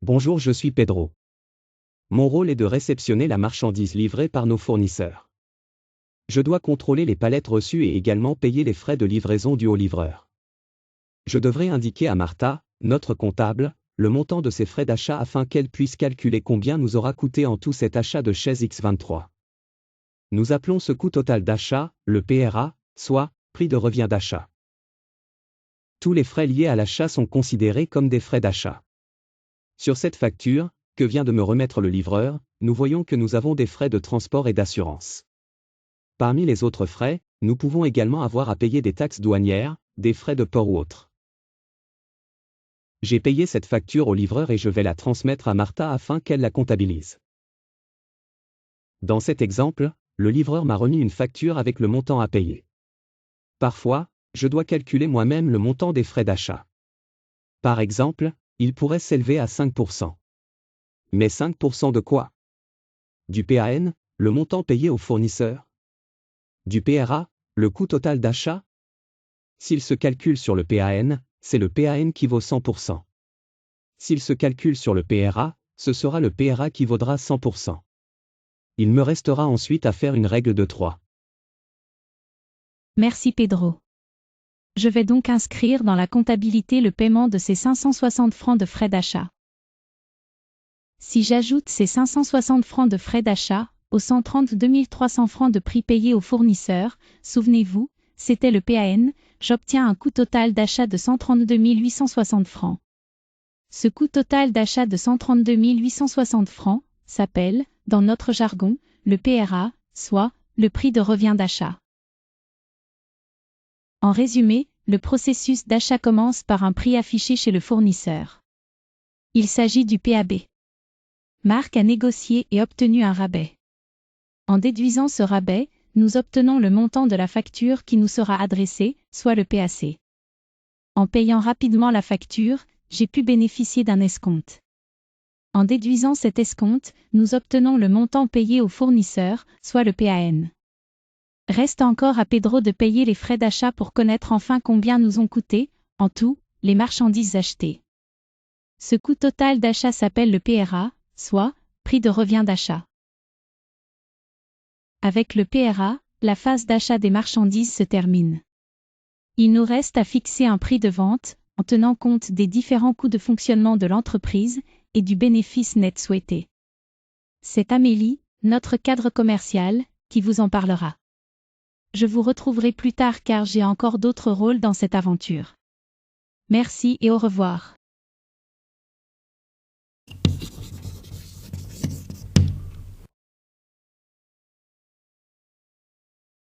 Bonjour, je suis Pedro. Mon rôle est de réceptionner la marchandise livrée par nos fournisseurs. Je dois contrôler les palettes reçues et également payer les frais de livraison dus au livreur. Je devrais indiquer à Martha, notre comptable, le montant de ces frais d'achat afin qu'elle puisse calculer combien nous aura coûté en tout cet achat de chaises X23. Nous appelons ce coût total d'achat, le PRA, soit prix de revient d'achat. Tous les frais liés à l'achat sont considérés comme des frais d'achat. Sur cette facture, que vient de me remettre le livreur, nous voyons que nous avons des frais de transport et d'assurance. Parmi les autres frais, nous pouvons également avoir à payer des taxes douanières, des frais de port ou autres. J'ai payé cette facture au livreur et je vais la transmettre à Martha afin qu'elle la comptabilise. Dans cet exemple, le livreur m'a remis une facture avec le montant à payer. Parfois, je dois calculer moi-même le montant des frais d'achat. Par exemple, il pourrait s'élever à 5%. Mais 5% de quoi? Du PAN, le montant payé au fournisseur? Du PRA, le coût total d'achat? S'il se calcule sur le PAN, c'est le PAN qui vaut 100%. S'il se calcule sur le PRA, ce sera le PRA qui vaudra 100%. Il me restera ensuite à faire une règle de 3. Merci Pedro. Je vais donc inscrire dans la comptabilité le paiement de ces 560 francs de frais d'achat. Si j'ajoute ces 560 francs de frais d'achat, aux 132 300 francs de prix payés au fournisseur, souvenez-vous, c'était le PAN, j'obtiens un coût total d'achat de 132 860 francs. Ce coût total d'achat de 132 860 francs s'appelle, dans notre jargon, le PRA, soit le prix de revient d'achat. En résumé, le processus d'achat commence par un prix affiché chez le fournisseur. Il s'agit du PAB. Marc a négocié et obtenu un rabais. En déduisant ce rabais, nous obtenons le montant de la facture qui nous sera adressée, soit le PAC. En payant rapidement la facture, j'ai pu bénéficier d'un escompte. En déduisant cet escompte, nous obtenons le montant payé au fournisseur, soit le PAN. Reste encore à Pedro de payer les frais d'achat pour connaître enfin combien nous ont coûté, en tout, les marchandises achetées. Ce coût total d'achat s'appelle le PRA, soit prix de revient d'achat. Avec le PRA, la phase d'achat des marchandises se termine. Il nous reste à fixer un prix de vente, en tenant compte des différents coûts de fonctionnement de l'entreprise et du bénéfice net souhaité. C'est Amélie, notre cadre commercial, qui vous en parlera. Je vous retrouverai plus tard car j'ai encore d'autres rôles dans cette aventure. Merci et au revoir.